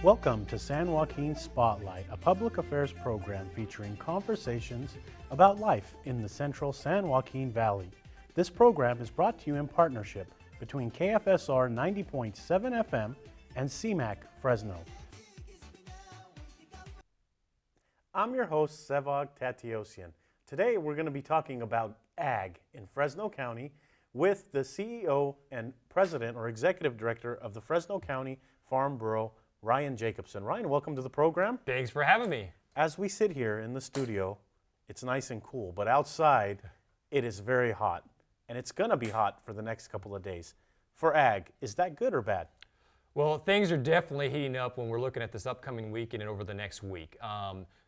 Welcome to San Joaquin Spotlight, a public affairs program featuring conversations about life in the central San Joaquin Valley. This program is brought to you in partnership between KFSR 90.7 FM and CMAC Fresno. I'm your host, Sevag Tateosian. Today we're going to be talking about ag in Fresno County with the CEO and President or Executive Director of the Fresno County Farm Bureau, Ryan Jacobsen. Ryan, welcome to the program. Thanks for having me. As we sit here in the studio, it's nice and cool, but outside it is very hot, and it's going to be hot for the next couple of days. For ag, is that good or bad? Well, things are definitely heating up when we're looking at this upcoming weekend and over the next week.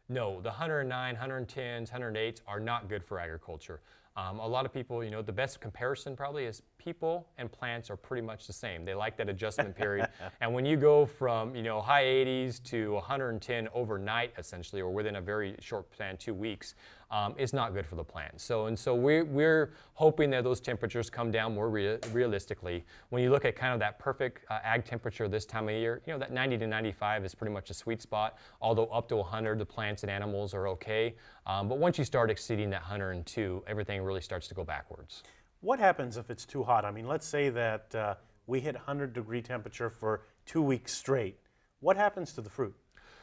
No, the 109, 110s, 108s are not good for agriculture. A lot of people, the best comparison probably is people and plants are pretty much the same. They like that adjustment period. And when you go from, high 80s to 110 overnight, essentially, or within a very short span, 2 weeks, it's not good for the plant. So we're hoping that those temperatures come down more realistically. When you look at kind of that perfect ag temperature this time of year, that 90 to 95 is pretty much a sweet spot. Although up to 100, the plants and animals are okay. But once you start exceeding that 102, everything really starts to go backwards. What happens if it's too hot? I mean, let's say that we hit 100-degree temperature for 2 weeks straight. What happens to the fruit?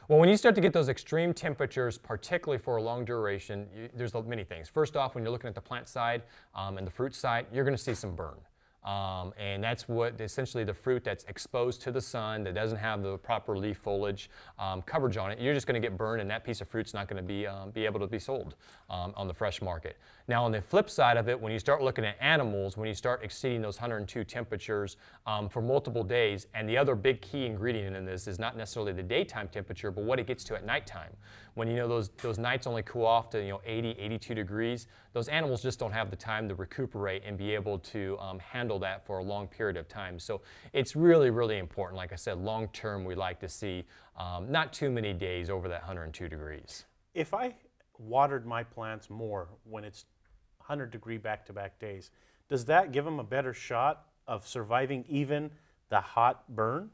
Well, when you start to get those extreme temperatures, particularly for a long duration, there's many things. First off, when you're looking at the plant side and the fruit side, you're going to see some burn. And that's what essentially the fruit that's exposed to the sun, that doesn't have the proper leaf foliage coverage on it, you're just going to get burned, and that piece of fruit's not going to be able to be sold on the fresh market. Now, on the flip side of it, when you start looking at animals, when you start exceeding those 102 temperatures for multiple days, and the other big key ingredient in this is not necessarily the daytime temperature, but what it gets to at nighttime. When those nights only cool off to 80, 82 degrees, those animals just don't have the time to recuperate and be able to handle that for a long period of time. So it's really, really important. Like I said, long term, we like to see not too many days over that 102 degrees. If I watered my plants more when it's 100-degree back-to-back days, does that give them a better shot of surviving even the hot burn?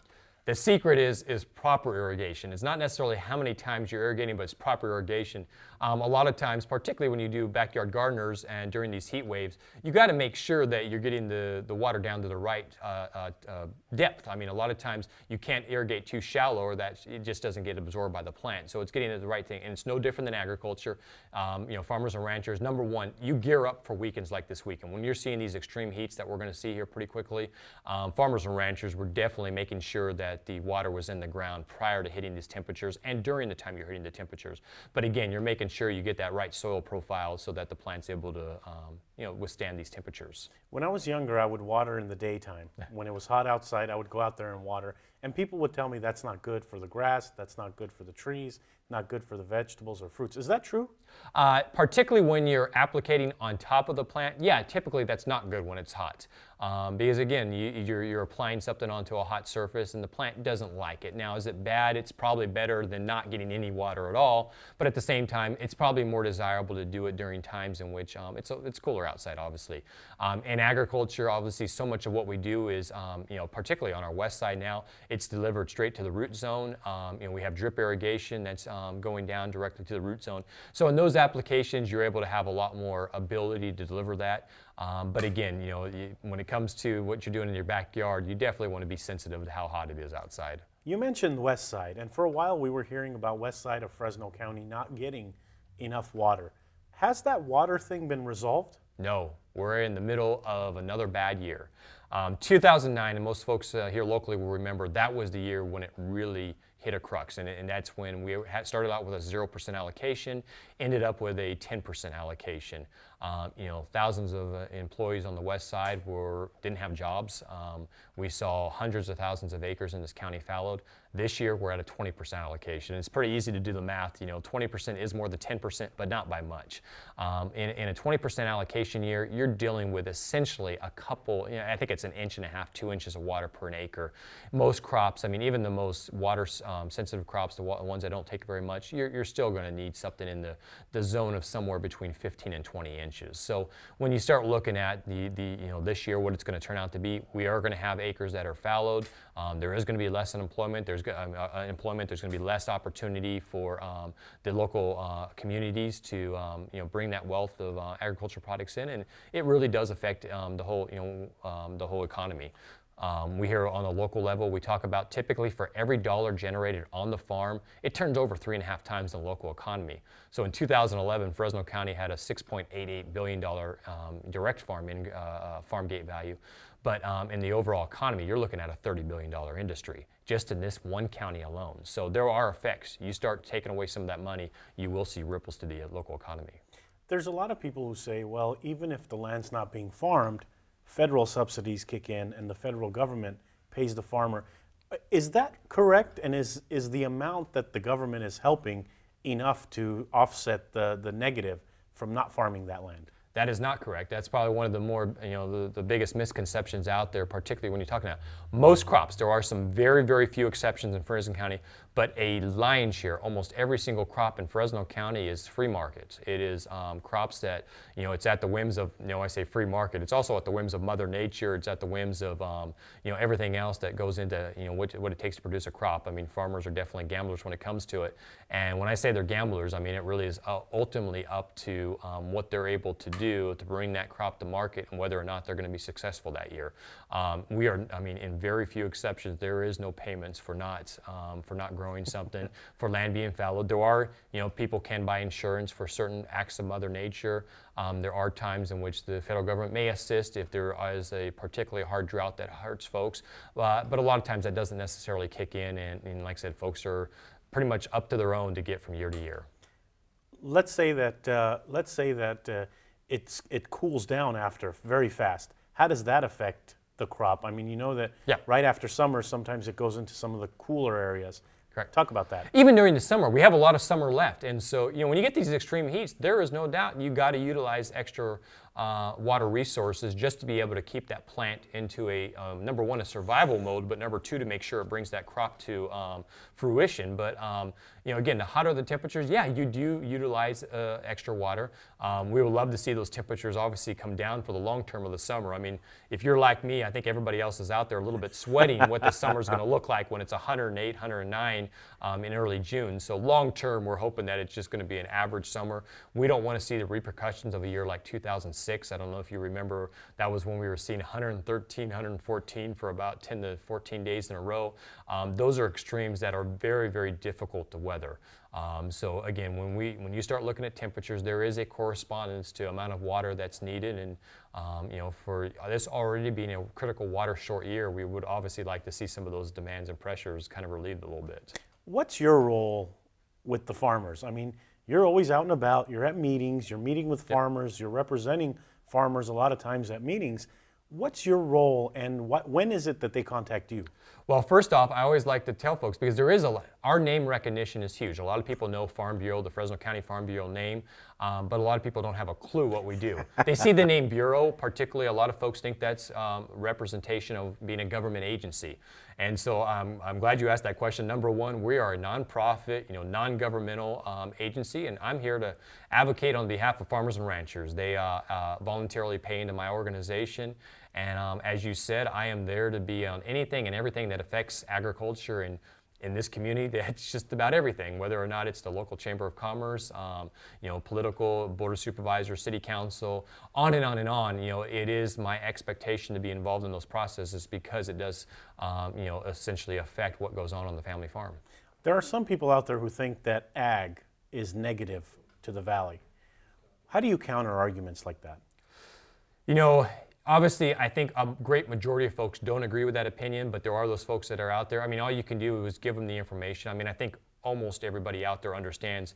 The secret is proper irrigation. It's not necessarily how many times you're irrigating, but it's proper irrigation. A lot of times, particularly when you do backyard gardeners and during these heat waves, you got to make sure that you're getting the water down to the right depth. I mean, a lot of times you can't irrigate too shallow, or that it just doesn't get absorbed by the plant. So it's getting at the right thing, and it's no different than agriculture. Farmers and ranchers, number one, you gear up for weekends like this weekend. When you're seeing these extreme heats that we're going to see here pretty quickly, farmers and ranchers were definitely making sure that the water was in the ground prior to hitting these temperatures and during the time you're hitting the temperatures. But again, you're making sure you get that right soil profile so that the plant's able to withstand these temperatures. When I was younger, I would water in the daytime. When it was hot outside, I would go out there and water. And people would tell me that's not good for the grass, that's not good for the trees, not good for the vegetables or fruits. Is that true? Particularly when you're applicating on top of the plant, yeah, typically that's not good when it's hot. Because again, you're applying something onto a hot surface and the plant doesn't like it. Now, is it bad? It's probably better than not getting any water at all, but at the same time, it's probably more desirable to do it during times in which it's cooler outside, obviously. In agriculture, obviously, so much of what we do is, particularly on our west side now, it's delivered straight to the root zone. We have drip irrigation that's going down directly to the root zone. So in those applications, you're able to have a lot more ability to deliver that. But again, when it comes to what you're doing in your backyard, you definitely want to be sensitive to how hot it is outside. You mentioned west side, and for a while we were hearing about west side of Fresno County not getting enough water. Has that water thing been resolved? No, we're in the middle of another bad year. 2009, and most folks here locally will remember, that was the year when it really hit a crux, and that's when we started out with a 0% allocation, ended up with a 10% allocation. Thousands of employees on the west side didn't have jobs. We saw hundreds of thousands of acres in this county fallowed. This year, we're at a 20% allocation. It's pretty easy to do the math. 20% is more than 10%, but not by much. In a 20% allocation year, you're dealing with essentially a couple, I think it's 1.5 inches, 2 inches of water per an acre. Most crops, even the most water sensitive crops, the ones that don't take very much, you're still going to need something in the zone of somewhere between 15 and 20 inches. So when you start looking at this year, what it's going to turn out to be, we are going to have acres that are fallowed. There is going to be less unemployment. There's going to be less opportunity for the local communities to bring that wealth of agricultural products in, and it really does affect the whole economy. We here on a local level, we talk about typically for every dollar generated on the farm, it turns over 3.5 times the local economy. So in 2011, Fresno County had a $6.88 billion direct farm gate value. But in the overall economy, you're looking at a $30 billion industry just in this one county alone. So there are effects. You start taking away some of that money, you will see ripples to the local economy. There's a lot of people who say, well, even if the land's not being farmed, federal subsidies kick in and the federal government pays the farmer. Is that correct? And is the amount that the government is helping enough to offset the negative from not farming that land? That is not correct. That's probably one of the more, the biggest misconceptions out there, particularly when you're talking about most crops. There are some very, very few exceptions in Fresno County, but a lion's share, almost every single crop in Fresno County is free market. It is crops that, it's at the whims of, I say free market, it's also at the whims of Mother Nature, it's at the whims of, everything else that goes into, what it takes to produce a crop. I mean, farmers are definitely gamblers when it comes to it. And when I say they're gamblers, I mean, it really is ultimately up to what they're able to do to bring that crop to market and whether or not they're going to be successful that year. In very few exceptions, there is no payments for not growing something, for land being fallowed. There are, people can buy insurance for certain acts of Mother Nature. There are times in which the federal government may assist if there is a particularly hard drought that hurts folks, but a lot of times that doesn't necessarily kick in, and like I said, folks are pretty much up to their own to get from year to year. Let's say that it cools down after very fast. How does that affect the crop? I mean, that right after summer, sometimes it goes into some of the cooler areas. Correct. Talk about that. Even during the summer, we have a lot of summer left. And so, when you get these extreme heats, there is no doubt you got to utilize extra water resources just to be able to keep that plant into a, number one, a survival mode, but number two, to make sure it brings that crop to fruition. But, again, the hotter the temperatures, you do utilize extra water. We would love to see those temperatures obviously come down for the long term of the summer. I mean, if you're like me, I think everybody else is out there a little bit sweating what the summer's going to look like when it's 108, 109 in early June. So long term, we're hoping that it's just going to be an average summer. We don't want to see the repercussions of a year like 2006. I don't know if you remember, that was when we were seeing 113, 114 for about 10 to 14 days in a row. Those are extremes that are very, very difficult to weather. So again, when you start looking at temperatures, there is a correspondence to amount of water that's needed, and for this already being a critical water short year, we would obviously like to see some of those demands and pressures kind of relieved a little bit. What's your role with the farmers? I mean, you're always out and about, you're at meetings, you're meeting with farmers, you're representing farmers a lot of times at meetings. What's your role, and when is it that they contact you? Well, first off, I always like to tell folks, because there is our name recognition is huge. A lot of people know Farm Bureau, the Fresno County Farm Bureau name, but a lot of people don't have a clue what we do. They see the name Bureau, particularly a lot of folks think that's representation of being a government agency. And so I'm glad you asked that question. Number one, we are a nonprofit, non-governmental agency, and I'm here to advocate on behalf of farmers and ranchers. They voluntarily pay into my organization. And as you said, I am there to be on anything and everything that affects agriculture in this community. That's just about everything, whether or not it's the local chamber of commerce, political, board of supervisors, city council, on and on and on. It is my expectation to be involved in those processes because it does, essentially affect what goes on the family farm. There are some people out there who think that ag is negative to the valley. How do you counter arguments like that? Obviously, I think a great majority of folks don't agree with that opinion, but there are those folks that are out there. I mean, all you can do is give them the information. I mean, I think almost everybody out there understands,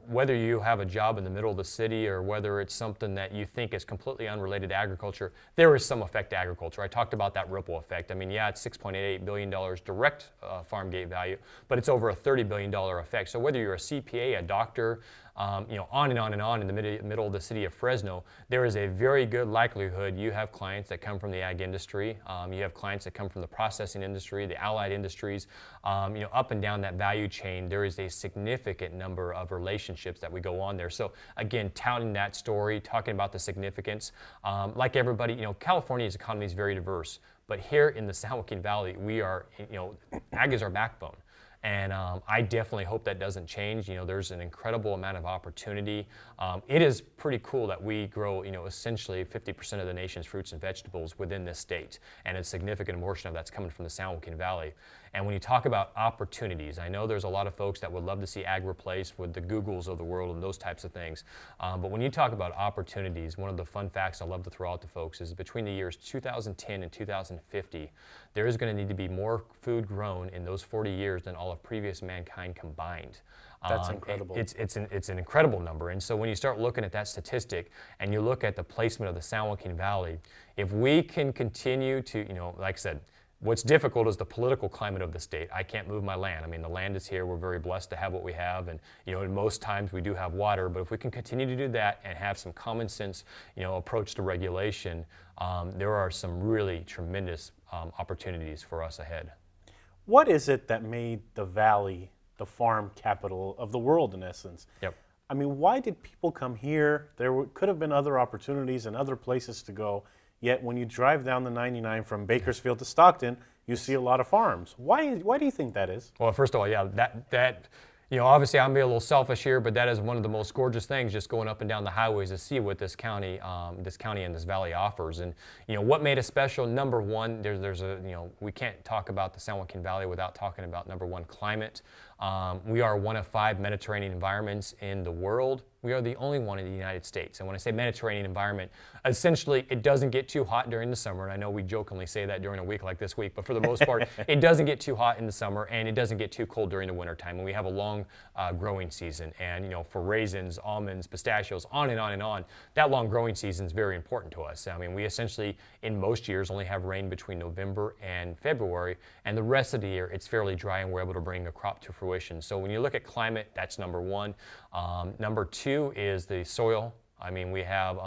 whether you have a job in the middle of the city or whether it's something that you think is completely unrelated to agriculture, there is some effect to agriculture. I talked about that ripple effect. I mean, it's $6.88 billion direct farm gate value, but it's over a $30 billion effect. So whether you're a CPA, a doctor, on and on and on in the middle of the city of Fresno, there is a very good likelihood you have clients that come from the ag industry, you have clients that come from the processing industry, the allied industries, up and down that value chain. There is a significant number of relationships that we go on there. So again, touting that story, talking about the significance. Like everybody, California's economy is very diverse, but here in the San Joaquin Valley, we are, ag is our backbone. And I definitely hope that doesn't change. There's an incredible amount of opportunity. It is pretty cool that we grow, essentially 50% of the nation's fruits and vegetables within this state, and a significant portion of that's coming from the San Joaquin Valley. And when you talk about opportunities, I know there's a lot of folks that would love to see ag replaced with the Googles of the world and those types of things. But when you talk about opportunities, one of the fun facts I love to throw out to folks is between the years 2010 and 2050, there is going to need to be more food grown in those 40 years than all of previous mankind combined. That's incredible. It's an incredible number. And so when you start looking at that statistic and you look at the placement of the San Joaquin Valley, if we can continue to, like I said, what's difficult is the political climate of the state. I can't move my land. I mean, the land is here. We're very blessed to have what we have. And, in most times we do have water. But if we can continue to do that and have some common sense, approach to regulation, there are some really tremendous opportunities for us ahead. What is it that made the Valley the farm capital of the world, in essence? Yep. I mean, why did people come here? Could have been other opportunities and other places to go. Yet when you drive down the 99 from Bakersfield to Stockton, you see a lot of farms. Why do you think that is? Well, first of all, yeah, that obviously I'm being a little selfish here, but that is one of the most gorgeous things, just going up and down the highways to see what this county and this valley offers. And what made it special? Number one, we can't talk about the San Joaquin Valley without talking about number one, climate. We are one of 5 Mediterranean environments in the world. We are the only one in the United States. And when I say Mediterranean environment, essentially it doesn't get too hot during the summer. And I know we jokingly say that during a week like this week, but for the most part, it doesn't get too hot in the summer and it doesn't get too cold during the wintertime. And we have a long growing season. And for raisins, almonds, pistachios, on and on and on, that long growing season is very important to us. I mean, we essentially, in most years, only have rain between November and February. And the rest of the year, it's fairly dry and we're able to bring a crop to fruition. So when you look at climate, that's number one. Number two is the soil. I mean, we have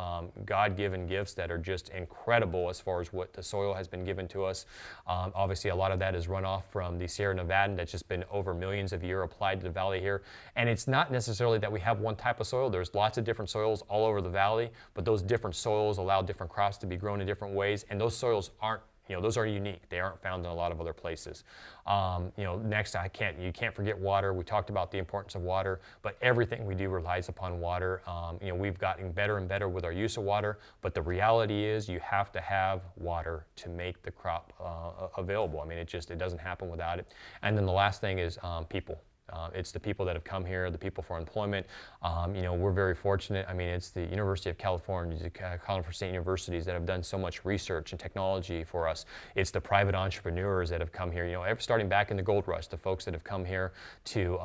God-given gifts that are just incredible as far as what the soil has been given to us. Obviously, a lot of that is runoff from the Sierra Nevada that's just been over millions of years applied to the valley here. And it's not necessarily that we have one type of soil. There's lots of different soils all over the valley, but those different soils allow different crops to be grown in different ways, and those soils aren't those are unique. They aren't found in a lot of other places. Next, you can't forget water. We talked about the importance of water, but everything we do relies upon water. We've gotten better and better with our use of water, but the reality is you have to have water to make the crop available. I mean, it doesn't happen without it. And then the last thing is people. It's the people that have come here, the people for employment. We're very fortunate. I mean, it's the University of California, the California State Universities that have done so much research and technology for us. It's the private entrepreneurs that have come here, starting back in the gold rush, the folks that have come here to,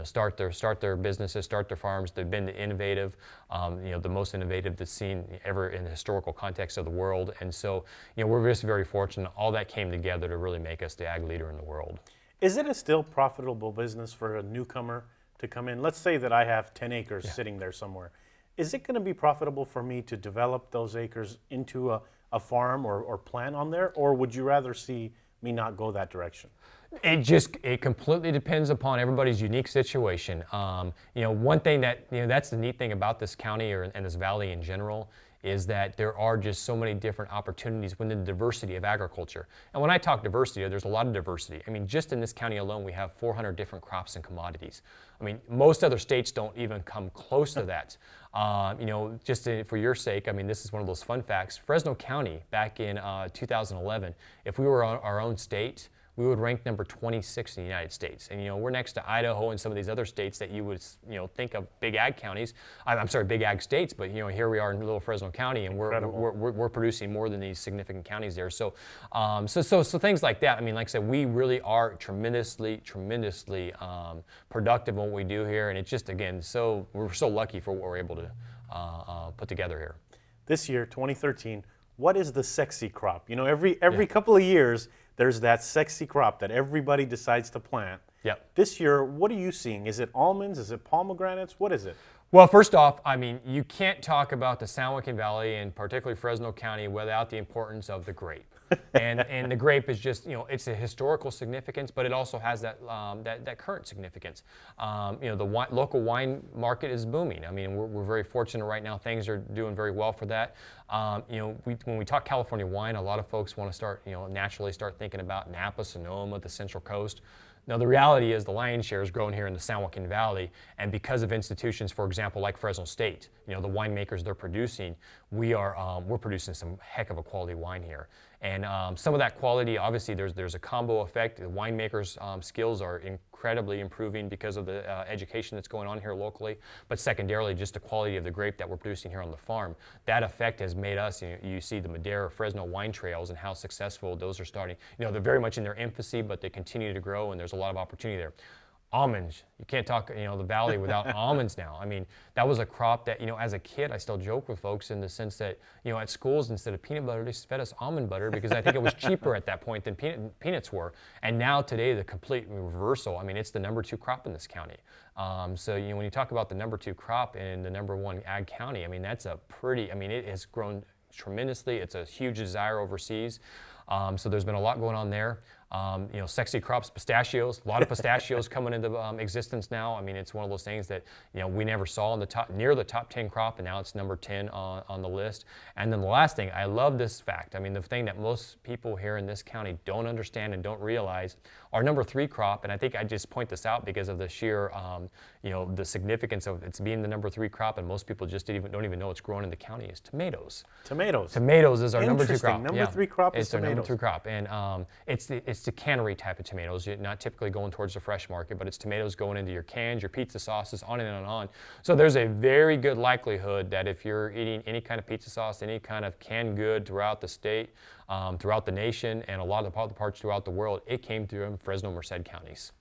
start their businesses, start their farms. They've been innovative, the most innovative that's seen ever in the historical context of the world. And so, we're just very fortunate. All that came together to really make us the ag leader in the world. Is it a still profitable business for a newcomer to come in? Let's say that I have 10 acres sitting there somewhere. Is it going to be profitable for me to develop those acres into a farm or plant on there? Or would you rather see me not go that direction? It completely depends upon everybody's unique situation. One thing that's the neat thing about this county and this valley in general is that there are just so many different opportunities within the diversity of agriculture. And when I talk diversity, there's a lot of diversity. I mean, just in this county alone, we have 400 different crops and commodities. I mean, most other states don't even come close to that. For your sake, I mean, this is one of those fun facts. Fresno County, back in 2011, if we were our own state, we would rank number 26 in the United States. And we're next to Idaho and some of these other states that you would think of big ag counties. Big ag states, but here we are in little Fresno County, and we're producing more than these significant counties there. So things like that. I mean, like I said, we really are tremendously productive in what we do here, and it's just, again, we're so lucky for what we're able to put together here. This year, 2013, what is the sexy crop? Every couple of years, there's that sexy crop that everybody decides to plant. Yep. This year, what are you seeing? Is it almonds? Is it pomegranates? What is it? Well, first off, I mean, you can't talk about the San Joaquin Valley and particularly Fresno County without the importance of the grape. And the grape is just, it's a historical significance, but it also has that current significance. The local wine market is booming. I mean, we're very fortunate right now. Things are doing very well for that. When we talk California wine, a lot of folks want to start, naturally start thinking about Napa, Sonoma, the Central Coast. Now, the reality is the lion's share is grown here in the San Joaquin Valley, and because of institutions, for example, like Fresno State, the winemakers they're producing, we're producing some heck of a quality wine here. And some of that quality, obviously, there's a combo effect. The winemakers' skills are incredibly improving because of the education that's going on here locally, but secondarily, just the quality of the grape that we're producing here on the farm. That effect has made us, you see the Madera, Fresno wine trails and how successful those are starting. They're very much in their infancy, but they continue to grow, and there's a lot of opportunity there. Almonds, you can't talk, the valley without almonds now. I mean, that was a crop that, as a kid, I still joke with folks in the sense that, at schools, instead of peanut butter, they fed us almond butter because I think it was cheaper at that point than peanuts were. And now today, the complete reversal. I mean, it's the #2 crop in this county. So, when you talk about the #2 crop in the #1 ag county, I mean, that's it has grown tremendously. It's a huge desire overseas. So there's been a lot going on there. Sexy crops, pistachios, a lot of pistachios coming into existence now. I mean, it's one of those things that, we never saw in near the top 10 crop, and now it's number 10 on the list. And then the last thing, I love this fact. I mean, the thing that most people here in this county don't understand and don't realize, our #3 crop, and I think I just point this out because of the sheer, the significance of it's being the #3 crop, and most people just don't even know it's grown in the county, is tomatoes. Tomatoes. Tomatoes is our #2 crop. #3 crop is tomatoes. It's our #3 crop, and it's the cannery type of tomatoes. You're not typically going towards the fresh market, but it's tomatoes going into your cans, your pizza sauces, on and on. So there's a very good likelihood that if you're eating any kind of pizza sauce, any kind of canned good throughout the state, throughout the nation, and a lot of the parts throughout the world, it came through Fresno, Merced counties.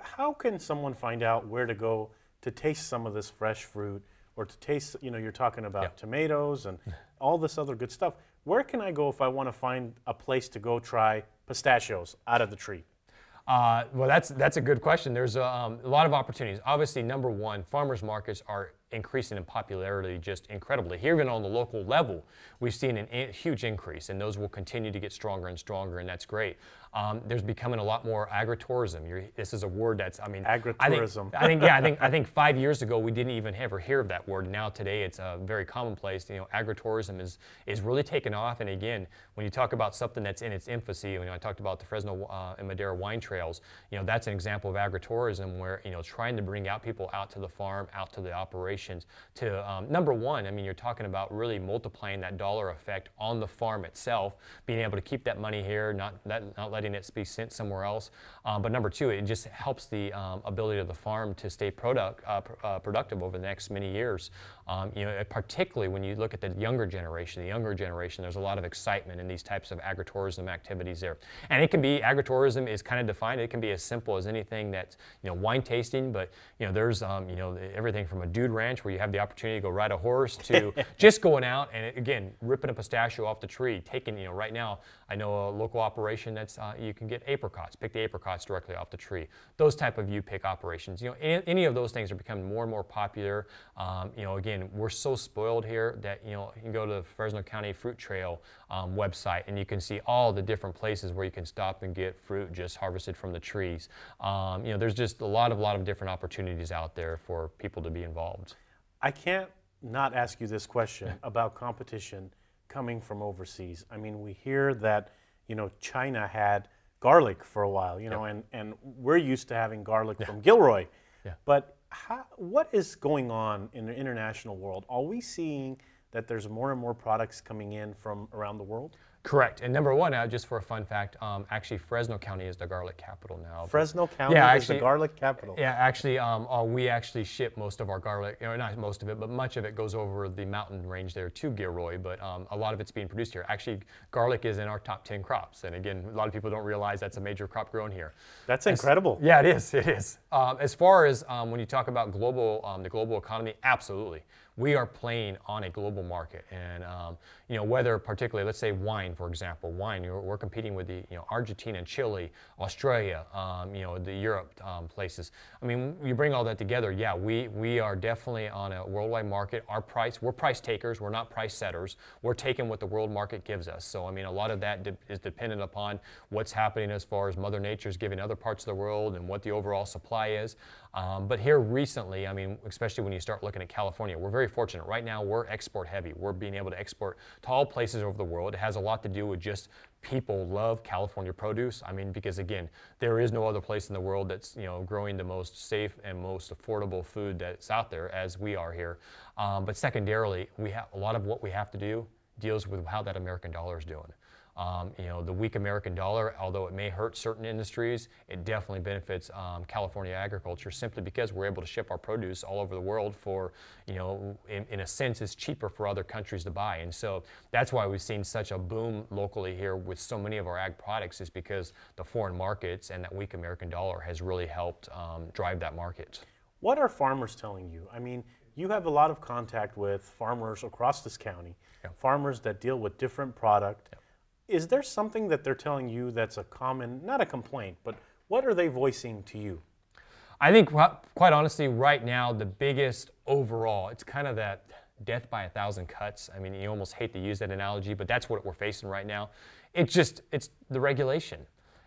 How can someone find out where to go to taste some of this fresh fruit, or to taste, you're talking about tomatoes and all this other good stuff. Where can I go if I want to find a place to go try pistachios out of the tree? Well, that's a good question. There's a lot of opportunities. Obviously, #1, farmers markets are increasing in popularity just incredibly. Here, even on the local level, we've seen a huge increase, and those will continue to get stronger and stronger, and that's great. There's becoming a lot more agritourism. This is a word that's, agritourism. I think 5 years ago we didn't even ever hear of that word. Now today it's very commonplace. Agritourism is really taking off. And again, when you talk about something that's in its infancy, I talked about the Fresno and Madera wine trails. That's an example of agritourism where trying to bring out people out to the farm, out to the operations. To #1, you're talking about really multiplying that dollar effect on the farm itself, being able to keep that money here, not letting it be sent somewhere else. But #2, it just helps the ability of the farm to stay productive over the next many years. Particularly when you look at the younger generation. There's a lot of excitement in these types of agritourism activities there. And it can be, agritourism is kind of defined. It can be as simple as anything that's, wine tasting, but, there's, everything from a dude ranch where you have the opportunity to go ride a horse to just going out and, again, ripping a pistachio off the tree, taking, right now, I know a local operation that's, you can get apricots, pick the apricots directly off the tree. Those type of pick operations, any of those things are becoming more and more popular. Again, we're so spoiled here that, you can go to the Fresno County Fruit Trail website and you can see all the different places where you can stop and get fruit just harvested from the trees. There's just a lot of different opportunities out there for people to be involved. I can't not ask you this question about competition coming from overseas. We hear that, China had garlic for a while, and we're used to having garlic from Gilroy. But what is going on in the international world? Are we seeing that there's more and more products coming in from around the world? Correct. And #1, just for a fun fact, actually Fresno County is the garlic capital now. Fresno County is the garlic capital. Yeah, actually, we actually ship most of our garlic, or not most of it, but much of it goes over the mountain range there to Gilroy, but a lot of it's being produced here. Actually, garlic is in our top 10 crops. And again, a lot of people don't realize that's a major crop grown here. That's incredible. Yeah, it is. As far as when you talk about the global economy, absolutely. we are playing on a global market. And whether particularly, let's say wine, for example, we're competing with the Argentina, Chile, Australia, the Europe places. I mean, you bring all that together, yeah, we are definitely on a worldwide market. We're price takers, we're not price setters. We're taking what the world market gives us. So I mean, a lot of that is dependent upon what's happening as far as Mother Nature's giving other parts of the world and what the overall supply is. But here recently, I mean, especially when you start looking at California, we're very fortunate. Right now, we're export heavy. We're being able to export to all places over the world. It has a lot to do with just people love California produce. I mean, because again, there is no other place in the world that's growing the most safe and most affordable food that's out there as we are here. But secondarily, we have a lot of what we have to do deals with how that American dollar is doing. The weak American dollar, although it may hurt certain industries, it definitely benefits California agriculture simply because we're able to ship our produce all over the world for, in a sense, it's cheaper for other countries to buy. And so that's why we've seen such a boom locally here with so many of our ag products, is because the foreign markets and that weak American dollar has really helped drive that market. What are farmers telling you? I mean, you have a lot of contact with farmers across this county, farmers that deal with different product. Is there something that they're telling you that's a common, not a complaint, but what are they voicing to you? I think, quite honestly, right now, the biggest overall, it's kind of that death by 1,000 cuts. I mean, you almost hate to use that analogy, but that's what we're facing right now. It's the regulation.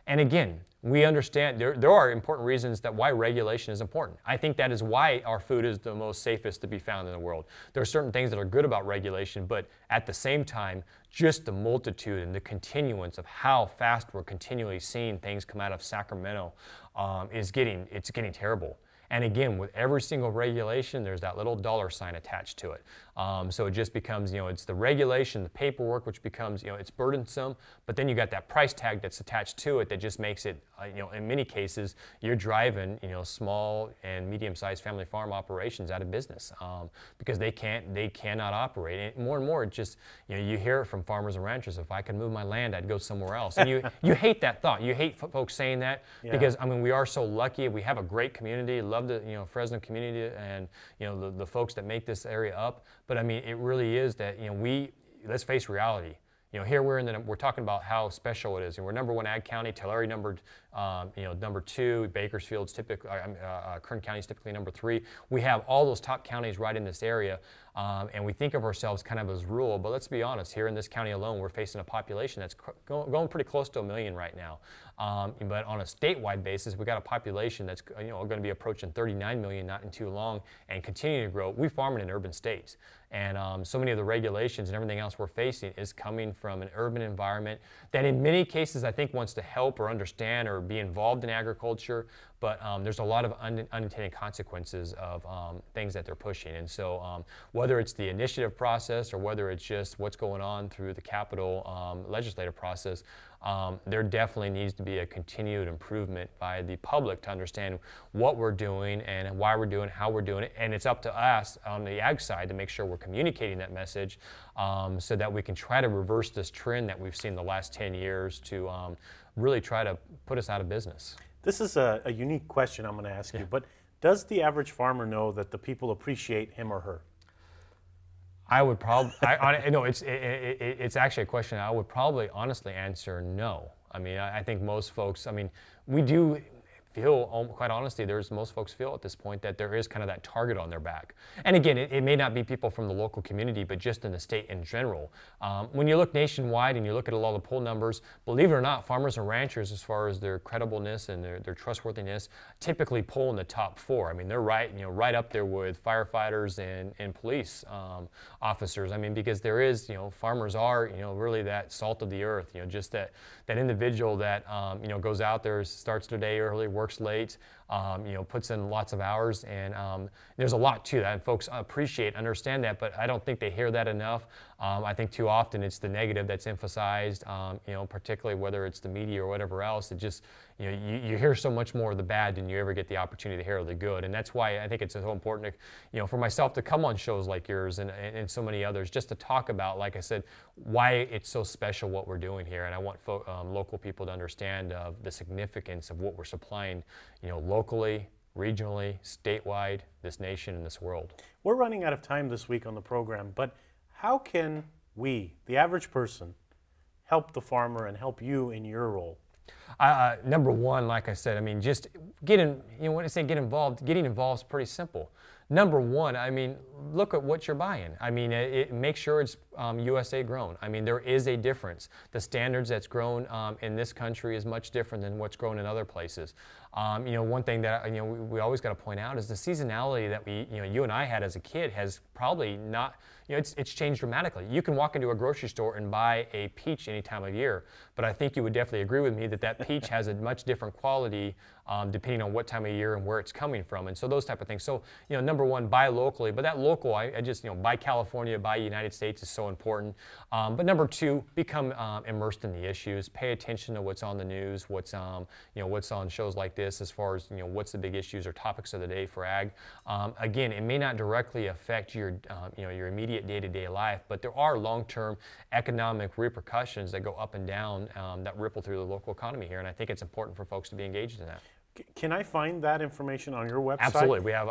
And again, we understand there are important reasons that why regulation is important. I think that is why our food is the most safest to be found in the world. There are certain things that are good about regulation, but at the same time, just the multitude and the continuance of how fast we're continually seeing things come out of Sacramento it's getting terrible. And again, with every single regulation, there's that little dollar sign attached to it. So it just becomes, it's the regulation, the paperwork, which becomes, it's burdensome, but then you got that price tag that's attached to it that just makes it, in many cases, you're driving, small and medium-sized family farm operations out of business because they cannot operate. And more, it just, you hear it from farmers and ranchers, if I could move my land, I'd go somewhere else. And you hate that thought. You hate folks saying that because, I mean, we are so lucky. We have a great community, love the, Fresno community and, the folks that make this area up. But I mean, it really is that, let's face reality. Here we're talking about how special it is, and we're #1 ag county. Tulare #2. Bakersfield's typically, Kern County's typically #3. We have all those top counties right in this area, and we think of ourselves kind of as rural. But let's be honest, here in this county alone, we're facing a population that's going pretty close to 1 million right now. But on a statewide basis, we got a population that's going to be approaching 39 million not in too long, and continuing to grow. We farm in an urban state. And so many of the regulations and everything else we're facing is coming from an urban environment that in many cases I think wants to help or understand or be involved in agriculture, but there's a lot of unintended consequences of things that they're pushing. And so whether it's the initiative process or whether it's just what's going on through the Capitol legislative process, there definitely needs to be a continued improvement by the public to understand what we're doing and why we're doing it, how we're doing it. And it's up to us on the ag side to make sure we're communicating that message so that we can try to reverse this trend that we've seen the last 10 years to really try to put us out of business. This is a unique question I'm going to ask you, but does the average farmer know that the people appreciate him or her? I would probably, no, it's actually a question I would probably honestly answer no. I mean, I think most folks, I mean, we do feel, quite honestly, most folks feel at this point that there is kind of that target on their back. And again, it may not be people from the local community, but just in the state in general. When you look nationwide and you look at a lot of the poll numbers, believe it or not, farmers and ranchers, as far as their credibleness and their trustworthiness, typically poll in the top 4. I mean, they're right up there with firefighters and police officers. I mean, because there is, farmers are, really that salt of the earth, just that individual that, goes out there, starts their day early, works late, puts in lots of hours, and there's a lot to that, and folks appreciate, understand that, but I don't think they hear that enough. I think too often it's the negative that's emphasized, particularly whether it's the media or whatever else. It just, you hear so much more of the bad than you ever get the opportunity to hear the good, and that's why I think it's so important, for myself to come on shows like yours and so many others, just to talk about, like I said, why it's so special what we're doing here, and I want local people to understand the significance of what we're supplying, locally, regionally, statewide, this nation, and this world. We're running out of time this week on the program, but how can we, the average person, help the farmer and help you in your role? Number one, like I said, I mean, just when I say get involved, getting involved is pretty simple. Number one, I mean, look at what you're buying. I mean, make sure it's USA grown. I mean, there is a difference. The standards that's grown in this country is much different than what's grown in other places. One thing that we always got to point out is the seasonality that you and I had as a kid has probably not. It's changed dramatically. You can walk into a grocery store and buy a peach any time of year, but I think you would definitely agree with me that that peach has a much different quality depending on what time of year and where it's coming from, and so those type of things. So, number one, buy locally, but that local, I just, buy California, buy United States is so important. But number two, become immersed in the issues. Pay attention to what's on the news, what's on shows like this, as far as what's the big issues or topics of the day for ag. Again, it may not directly affect your your immediate day-to-day life, but there are long-term economic repercussions that go up and down that ripple through the local economy here, and I think it's important for folks to be engaged in that. Can I find that information on your website? Absolutely. We have.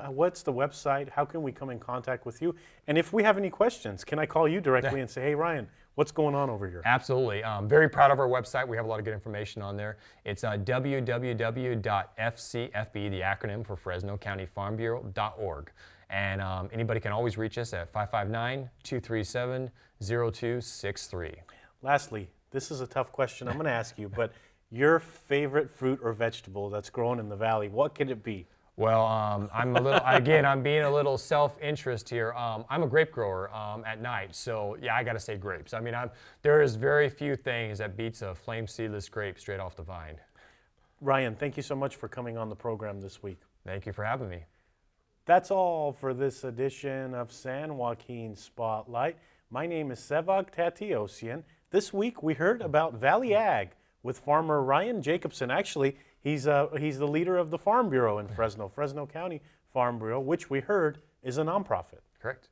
What's the website? How can we come in contact with you? And if we have any questions, can I call you directly and say, hey, Ryan, what's going on over here? Absolutely. Very proud of our website. We have a lot of good information on there. It's www.fcfb, the acronym for Fresno County Farm Bureau.org. And anybody can always reach us at 559-237-0263. Lastly, this is a tough question I'm going to ask you, but your favorite fruit or vegetable that's grown in the valley, what could it be? Well, I'm being a little self-interest here. I'm a grape grower at night, so yeah, I got to say grapes. I mean, there is very few things that beats a flame seedless grape straight off the vine. Ryan, thank you so much for coming on the program this week. Thank you for having me. That's all for this edition of San Joaquin Spotlight. My name is Sevag Tateosian. This week we heard about Valley Ag with farmer Ryan Jacobsen. Actually, he's the leader of the Farm Bureau in Fresno County Farm Bureau, which we heard is a nonprofit. Correct.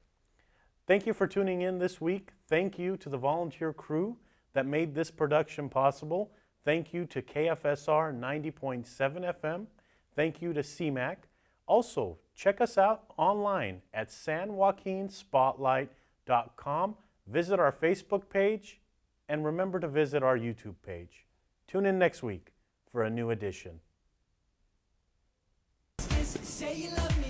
Thank you for tuning in this week. Thank you to the volunteer crew that made this production possible. Thank you to KFSR 90.7 FM. Thank you to CMAC. Also, check us out online at sanjoaquinspotlight.com. Visit our Facebook page, and remember to visit our YouTube page. Tune in next week for a new edition. Say you love me.